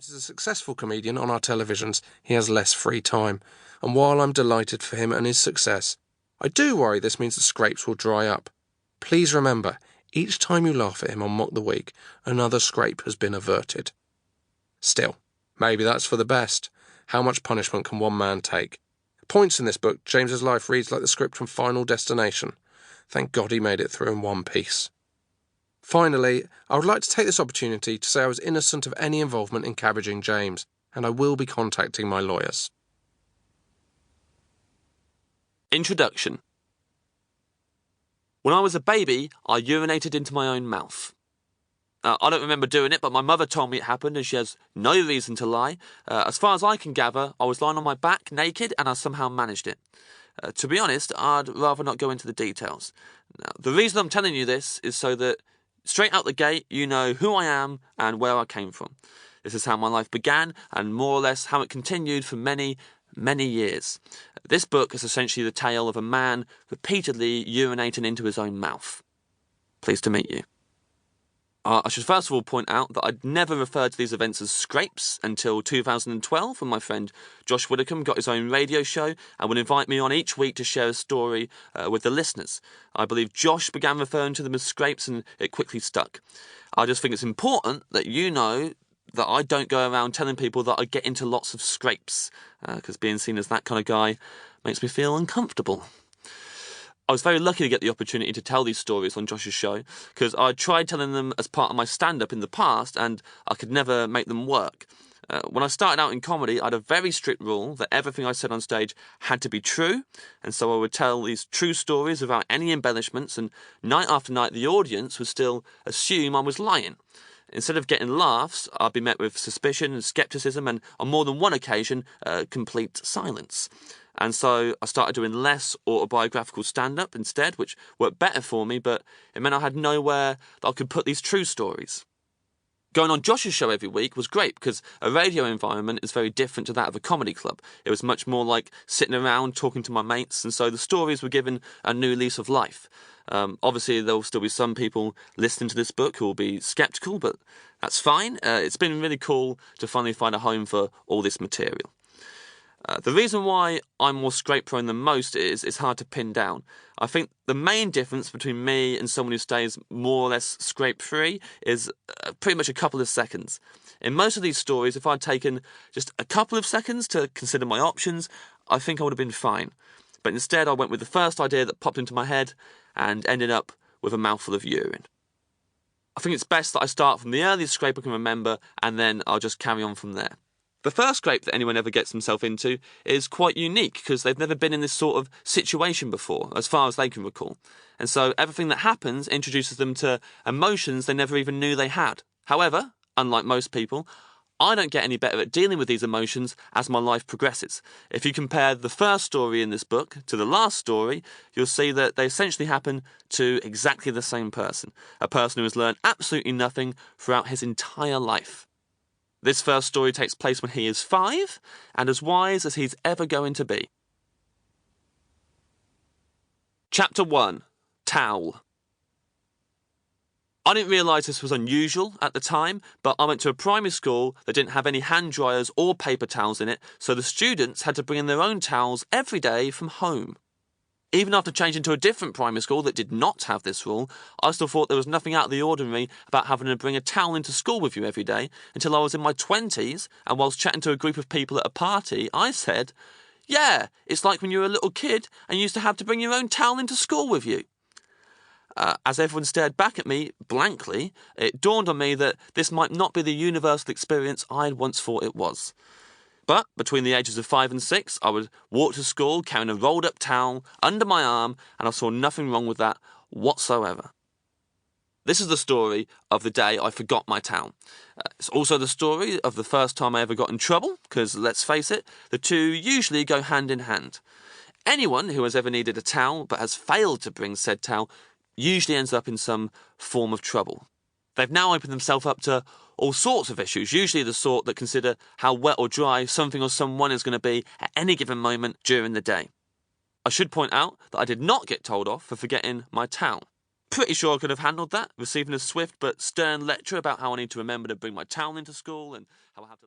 James is a successful comedian on our televisions. He has less free time, and while I'm delighted for him and his success, I do worry this means the scrapes will dry up. Please remember, each time you laugh at him on Mock the Week, another scrape has been averted. Still, maybe that's for the best. How much punishment can one man take? Points in this book, James's life reads like the script from Final Destination. Thank God he made it through in one piece. Finally, I would like to take this opportunity to say I was innocent of any involvement in cabbaging James, and I will be contacting my lawyers. Introduction. When I was a baby, I urinated into my own mouth. I don't remember doing it, but my mother told me it happened, and she has no reason to lie. As far as I can gather, I was lying on my back, naked, and I somehow managed it. To be honest, I'd rather not go into the details. Now, the reason I'm telling you this is so that, straight out the gate, you know who I am and where I came from. This is how my life began, and more or less how it continued for many, many years. This book is essentially the tale of a man repeatedly urinating into his own mouth. Pleased to meet you. I should first of all point out that I'd never referred to these events as scrapes until 2012, when my friend Josh Widdicombe got his own radio show and would invite me on each week to share a story with the listeners. I believe Josh began referring to them as scrapes, and it quickly stuck. I just think it's important that you know that I don't go around telling people that I get into lots of scrapes, because being seen as that kind of guy makes me feel uncomfortable. I was very lucky to get the opportunity to tell these stories on Josh's show, because I tried telling them as part of my stand-up in the past, and I could never make them work. When I started out in comedy, I had a very strict rule that everything I said on stage had to be true, and so I would tell these true stories without any embellishments, and night after night the audience would still assume I was lying. Instead of getting laughs, I'd be met with suspicion and scepticism, and on more than one occasion, complete silence. And so I started doing less autobiographical stand-up instead, which worked better for me, but it meant I had nowhere that I could put these true stories. Going on Josh's show every week was great, because a radio environment is very different to that of a comedy club. It was much more like sitting around talking to my mates, and so the stories were given a new lease of life. Obviously, there will still be some people listening to this book who will be sceptical, but that's fine. It's been really cool to finally find a home for all this material. The reason why I'm more scrape-prone than most is hard to pin down. I think the main difference between me and someone who stays more or less scrape-free is pretty much a couple of seconds. In most of these stories, if I'd taken just a couple of seconds to consider my options, I think I would have been fine. But instead, I went with the first idea that popped into my head and ended up with a mouthful of urine. I think it's best that I start from the earliest scrape I can remember, and then I'll just carry on from there. The first scrape that anyone ever gets themselves into is quite unique, because they've never been in this sort of situation before, as far as they can recall. And so everything that happens introduces them to emotions they never even knew they had. However, unlike most people, I don't get any better at dealing with these emotions as my life progresses. If you compare the first story in this book to the last story, you'll see that they essentially happen to exactly the same person. A person who has learned absolutely nothing throughout his entire life. This first story takes place when he is 5, and as wise as he's ever going to be. Chapter 1. Towel. I didn't realise this was unusual at the time, but I went to a primary school that didn't have any hand dryers or paper towels in it, so the students had to bring in their own towels every day from home. Even after changing to a different primary school that did not have this rule, I still thought there was nothing out of the ordinary about having to bring a towel into school with you every day, until I was in my 20s, and whilst chatting to a group of people at a party, I said, "Yeah, it's like when you were a little kid and you used to have to bring your own towel into school with you." As everyone stared back at me blankly, it dawned on me that this might not be the universal experience I had once thought it was. But between the ages of 5 and 6, I would walk to school carrying a rolled-up towel under my arm, and I saw nothing wrong with that whatsoever. This is the story of the day I forgot my towel. It's also the story of the first time I ever got in trouble, because, let's face it, the two usually go hand in hand. Anyone who has ever needed a towel but has failed to bring said towel usually ends up in some form of trouble. They've now opened themselves up to all sorts of issues, usually the sort that consider how wet or dry something or someone is going to be at any given moment during the day. I should point out that I did not get told off for forgetting my towel. Pretty sure I could have handled that, receiving a swift but stern lecture about how I need to remember to bring my towel into school and how I have to...